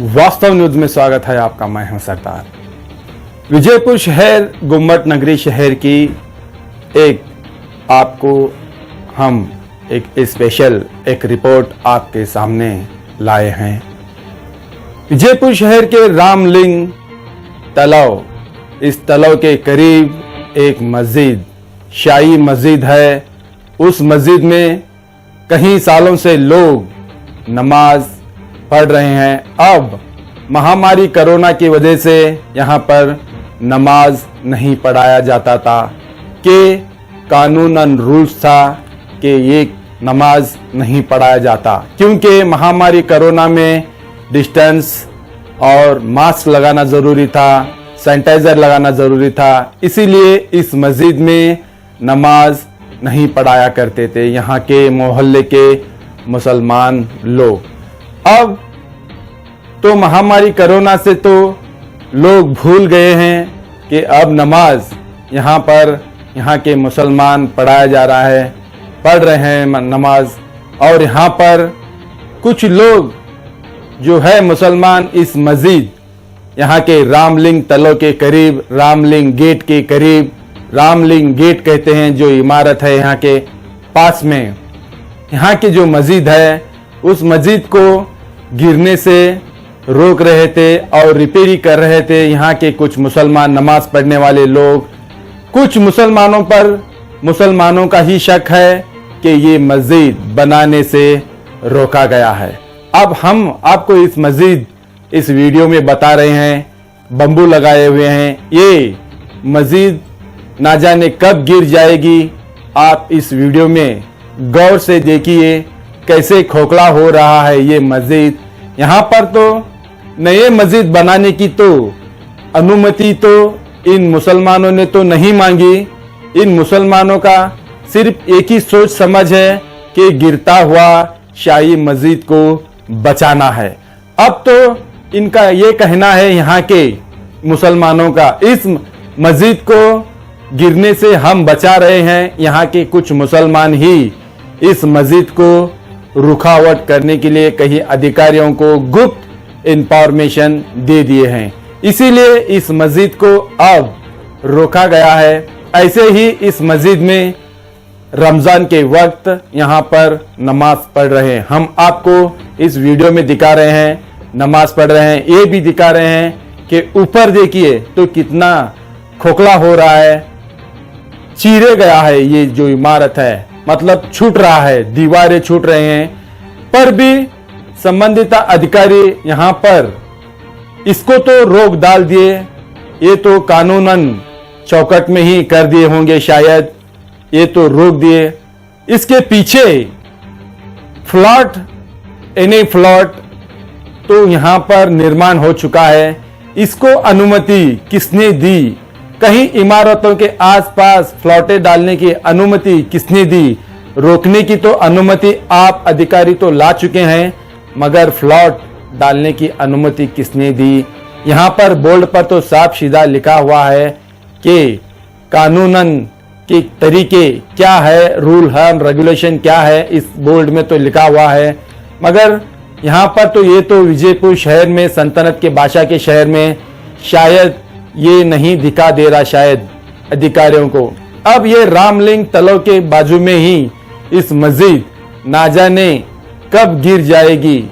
वास्तव न्यूज में स्वागत है आपका। मैं हूं सरदार। विजयपुर शहर गुम्बद नगरी शहर की आपको हम एक स्पेशल रिपोर्ट आपके सामने लाए हैं। विजयपुर शहर के रामलिंग तलाव, इस तलाव के करीब एक मस्जिद, शाही मस्जिद है। उस मस्जिद में कई सालों से लोग नमाज पढ़ रहे हैं। अब महामारी कोरोना की वजह से यहाँ पर नमाज नहीं पढ़ाया जाता था कि कानूनन रूल्स था कि ये नमाज नहीं पढ़ाया जाता, क्योंकि महामारी कोरोना में डिस्टेंस और मास्क लगाना ज़रूरी था, सैनिटाइज़र लगाना ज़रूरी था। इसीलिए इस मस्जिद में नमाज नहीं पढ़ाया करते थे यहाँ के मोहल्ले के मुसलमान लोग। अब तो महामारी कोरोना से तो लोग भूल गए हैं कि अब नमाज यहाँ के मुसलमान पढ़ाया जा रहा है, पढ़ रहे हैं नमाज। और यहाँ पर कुछ लोग जो है मुसलमान इस मस्जिद, यहाँ के रामलिंग तलाव के करीब, रामलिंग गेट के करीब, रामलिंग गेट कहते हैं जो इमारत है यहाँ के पास में, यहाँ की जो मस्जिद है उस मस्जिद को गिरने से रोक रहे थे और रिपेयरिंग कर रहे थे यहाँ के कुछ मुसलमान नमाज पढ़ने वाले लोग। कुछ मुसलमानों का ही शक है कि ये मस्जिद बनाने से रोका गया है। अब हम आपको इस मस्जिद इस वीडियो में बता रहे हैं, बम्बू लगाए हुए हैं। ये मस्जिद ना जाने कब गिर जाएगी। आप इस वीडियो में गौर से देखिए कैसे खोखला हो रहा है ये मस्जिद। यहाँ पर तो नए मस्जिद बनाने की तो अनुमति तो इन मुसलमानों ने तो नहीं मांगी। इन मुसलमानों का सिर्फ एक ही सोच समझ है कि गिरता हुआ शाही मस्जिद को बचाना है। अब तो इनका ये कहना है यहाँ के मुसलमानों का, इस मस्जिद को गिरने से हम बचा रहे हैं। यहाँ के कुछ मुसलमान ही इस मस्जिद को रुकावट करने के लिए कई अधिकारियों को गुप्त इंफॉर्मेशन दे दिए हैं, इसीलिए इस मस्जिद को अब रोका गया है। ऐसे ही इस मस्जिद में रमजान के वक्त यहाँ पर नमाज पढ़ रहे हैं। हम आपको इस वीडियो में दिखा रहे हैं नमाज पढ़ रहे हैं। ये भी दिखा रहे हैं कि ऊपर देखिए तो कितना खोखला हो रहा है, चीरे गया है ये जो इमारत है, मतलब छूट रहा है, दीवारें छूट रहे हैं। पर भी संबंधित अधिकारी यहाँ पर इसको तो रोक डाल दिए। ये तो कानूनन चौकट में ही कर दिए होंगे शायद, ये तो रोक दिए। इसके पीछे फ्लैट तो यहाँ पर निर्माण हो चुका है। इसको अनुमति किसने दी? कहीं इमारतों के आसपास फ्लैटें डालने की अनुमति किसने दी? रोकने की तो अनुमति आप अधिकारी तो ला चुके हैं, मगर फ्लैट डालने की अनुमति किसने दी? यहाँ पर बोर्ड पर तो साफ सीधा लिखा हुआ है कि कानूनन के तरीके क्या है, रूल है, रेगुलेशन क्या है, इस बोर्ड में तो लिखा हुआ है। मगर यहाँ पर तो ये तो विजयपुर शहर में, सल्तनत के बादशाह के शहर में शायद ये नहीं दिखा दे रहा शायद अधिकारियों को। अब ये रामलिंग तलाव के बाजू में ही इस मस्जिद ना जाने कब गिर जाएगी।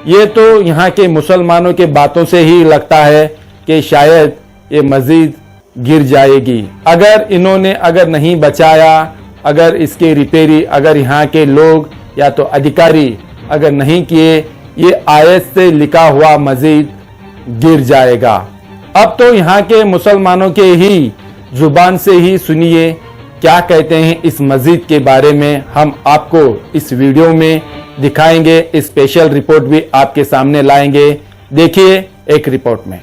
ये तो यहाँ के मुसलमानों के बातों से ही लगता है कि शायद ये मस्जिद गिर जाएगी। अगर इन्होंने नहीं बचाया, अगर इसके रिपेयरिंग अगर यहाँ के लोग या तो अधिकारी अगर नहीं किए, ये आयत से लिखा हुआ मस्जिद गिर जाएगा। अब तो यहाँ के मुसलमानों के ही जुबान से ही सुनिए क्या कहते हैं इस मस्जिद के बारे में। हम आपको इस वीडियो में दिखाएंगे, स्पेशल रिपोर्ट भी आपके सामने लाएंगे। देखिए एक रिपोर्ट में।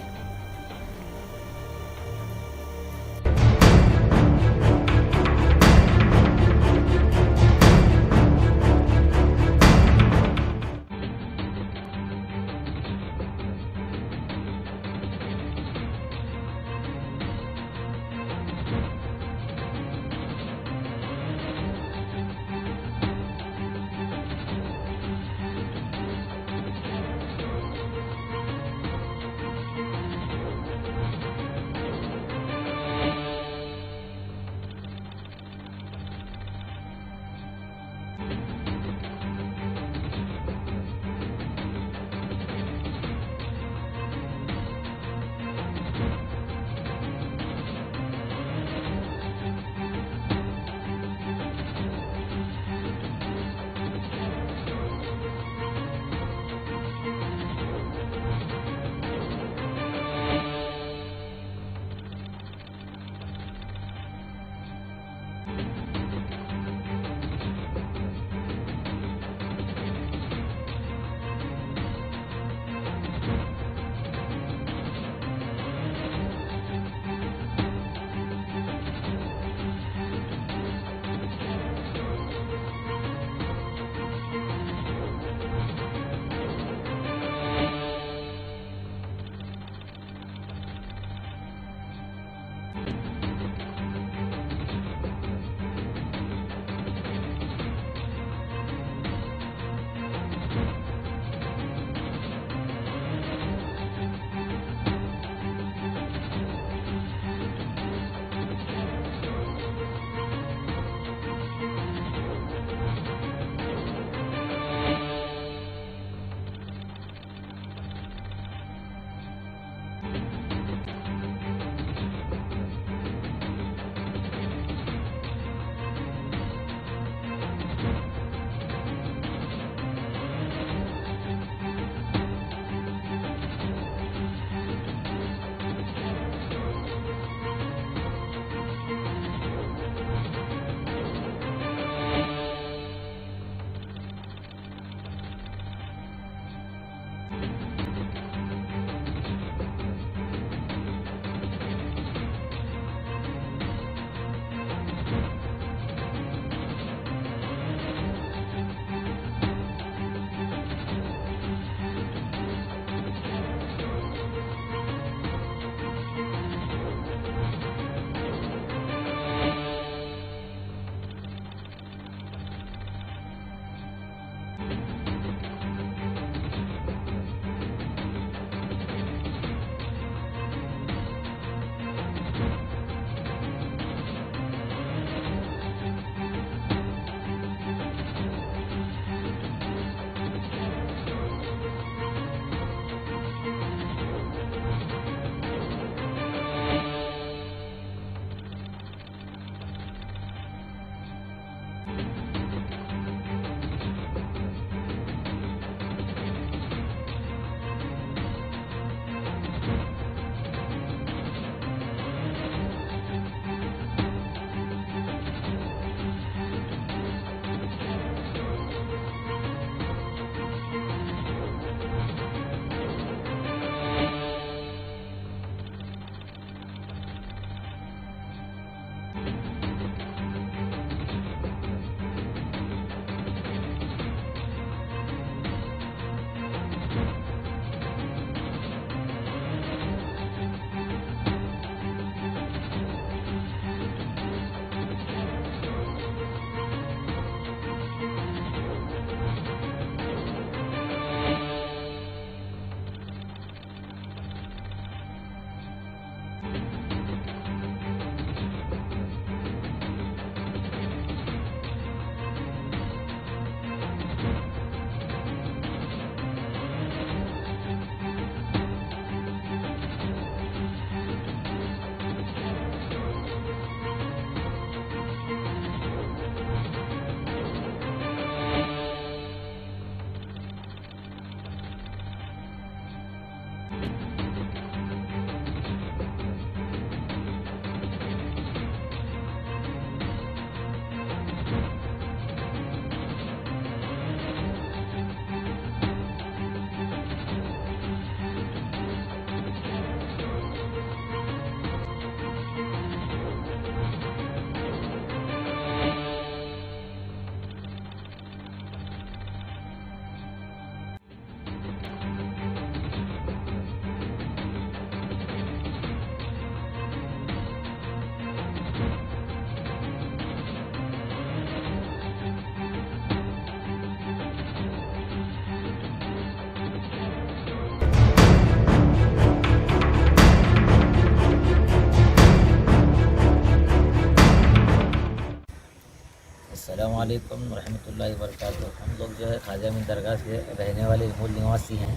अस्सलाम वालेकुम रहमतुल्लाहि व बरकातुहू। हम लोग जो है ख्वाजा अमीन दरगाह से रहने वाले मूल निवासी हैं।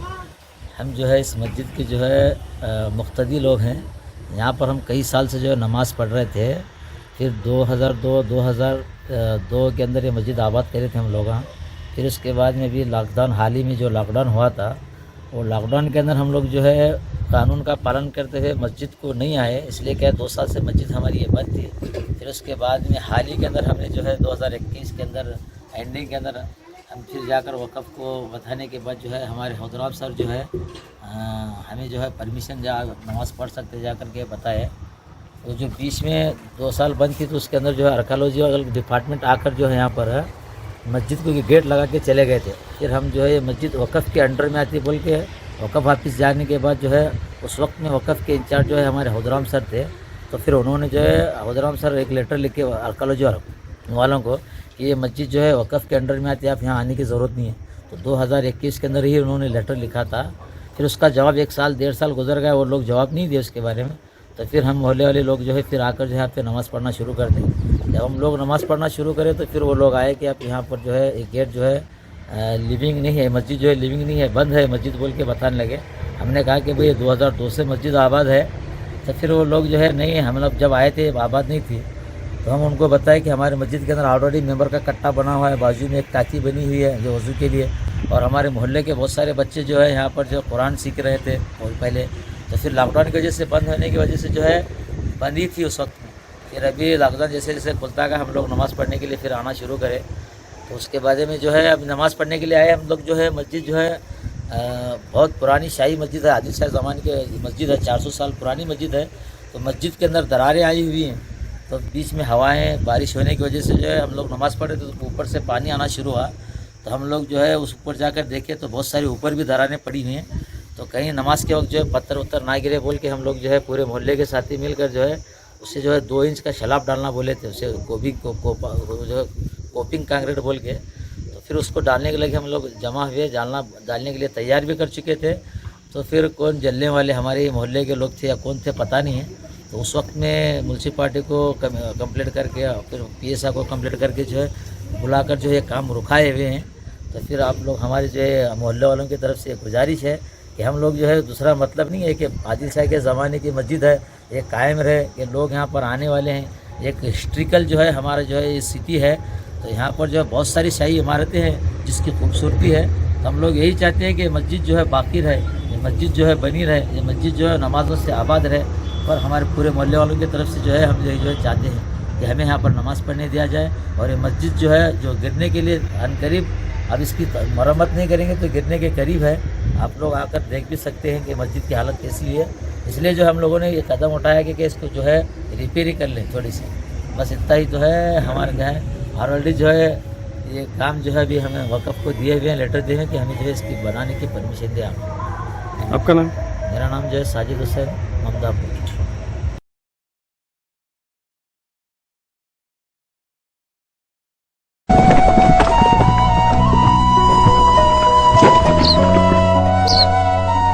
हम जो है इस मस्जिद के जो है मुक्तदी लोग हैं। यहाँ पर हम कई साल से जो है नमाज़ पढ़ रहे थे। फिर 2002 के अंदर ये मस्जिद आबाद करे थे हम लोग। फिर उसके बाद में भी लॉकडाउन, हाल ही में जो लॉकडाउन हुआ था, वो लॉकडाउन के अंदर हम लोग जो है कानून का पालन करते हुए मस्जिद को नहीं आए, इसलिए क्या 2 साल से मस्जिद हमारी ये बंद थी। फिर उसके बाद में हाल ही के अंदर हमने जो है 2021 के अंदर एंडिंग के अंदर हम फिर जाकर वक़्फ़ को बताने के बाद जो है हमारे हुज़रात सर जो है हमें जो है परमिशन नमाज़ पढ़ सकते जा कर के बताए। तो जो बीच में 2 साल बंद थी, तो उसके अंदर जो है आर्कियोलॉजी और डिपार्टमेंट आकर जो है यहाँ पर मस्जिद को गेट लगा के चले गए थे। फिर हम जो है ये मस्जिद वक़्फ़ के अंडर में आती बोल के वक़्फ़ ऑफिस जाने के बाद जो है उस वक्त में वक़्फ़ के इंचार्ज जो है हमारे हुज़राम सर थे। तो फिर उन्होंने जो है हुज़राम सर एक लेटर लिख के आर्कियोलॉजी वालों को कि ये मस्जिद जो है वक़्फ़ के अंडर में आती है, आप यहाँ आने की ज़रूरत नहीं है। तो 2021 के अंदर ही उन्होंने लेटर लिखा था। फिर उसका जवाब 1 साल 1.5 साल गुजर गया, वो लोग जवाब नहीं दिए उसके बारे में। तो फिर हम मोहल्ले वाले लोग जो है फिर आकर जो है यहाँ पे नमाज़ पढ़ना शुरू कर दें। जब हम लोग नमाज़ पढ़ना शुरू करें तो फिर वो लोग आए कि आप यहाँ पर जो है एक गेट जो है लिविंग नहीं है, मस्जिद जो है लिविंग नहीं है, बंद है मस्जिद बोल के बताने लगे। हमने कहा कि भाई 2002 से मस्जिद आबाद है। तो फिर वो लोग जो है नहीं, हम लोग जब आए थे आबाद नहीं थी। तो हम उनको बताए कि हमारे मस्जिद के अंदर ऑलरेडी मेंबर का कट्टा बना हुआ है, बाजू में एक ताकी बनी हुई है जो वज़ू के लिए, और हमारे मोहल्ले के बहुत सारे बच्चे जो है यहाँ पर जो कुरान सीख रहे थे और पहले। तो फिर लॉकडाउन की वजह से बंद होने की वजह से जो है बंद ही थी उस वक्त में। फिर अभी लॉकडाउन जैसे जैसे खुलता गया, हम लोग नमाज़ पढ़ने के लिए फिर आना शुरू करें। तो उसके बाद में जो है अब नमाज़ पढ़ने के लिए आए हम लोग। जो है मस्जिद जो है बहुत पुरानी शाही मस्जिद है, आदिल शाह ज़माने की मस्जिद है, 400 साल पुरानी मस्जिद है। तो मस्जिद के अंदर दरारें आई हुई हैं। तो बीच में हवाएं बारिश होने की वजह से जो है हम लोग नमाज़ पढ़े तो ऊपर से पानी आना शुरू हुआ। तो हम लोग जो है उस ऊपर जाकर देखे तो बहुत सारी ऊपर भी दरारें पड़ी हुई हैं। तो कहीं नमाज़ के वक्त जो है पत्थर उत्तर ना गिरे बोल के हम लोग जो है पूरे मोहल्ले के साथी मिलकर जो है उससे जो है 2 इंच का शलाब डालना बोले थे, उसे जो है कोपिंग कांक्रीट बोल के। तो फिर उसको डालने के लिए हम लोग जमा हुए, डालने के लिए तैयार भी कर चुके थे। तो फिर कौन जलने वाले हमारे मोहल्ले के लोग थे या कौन थे पता नहीं है। तो उस वक्त में म्यूनसिपाल्टी को कंप्लेंट करके फिर PSA को कंप्लेंट करके जो है बुलाकर जो है काम रुकाए हुए हैं। तो फिर आप लोग हमारे जो है मोहल्ले वालों की तरफ से गुजारिश है कि हम लोग जो है दूसरा मतलब नहीं है कि आदिल शाह के ज़माने की मस्जिद है ये कायम रहे, कि लोग यहाँ पर आने वाले हैं। एक हिस्ट्रिकल जो है हमारा जो है ये सिटी है। तो यहाँ पर जो है बहुत सारी शाही इमारतें हैं जिसकी खूबसूरती है। तो हम लोग यही चाहते हैं कि मस्जिद जो है बाकी रहे, ये मस्जिद जो है बनी रहे, ये मस्जिद जो है नमाज़ों से आबाद रहे। और हमारे पूरे मोहल्ले वालों की तरफ से जो है हम यही जो है चाहते हैं कि हमें यहाँ पर नमाज़ पढ़ने दिया जाए। और ये मस्जिद जो है जो गिरने के लिए अनकरीब, अब इसकी मरम्मत नहीं करेंगे तो गिरने के करीब है। आप लोग आकर देख भी सकते हैं कि मस्जिद की हालत कैसी है। इसलिए जो हम लोगों ने ये कदम उठाया कि इसको जो है रिपेयर ही कर लें थोड़ी सी, बस इतना ही तो है हमारे जो है। ऑलरेडी जो है ये काम जो है अभी हमें वक़्फ़ को दिए हुए हैं, लेटर दिए हैं कि हमें जो है इसकी बनाने की परमिशन दें। आपका नाम? मेरा नाम जो है साजिद हुसैन ममदापुर।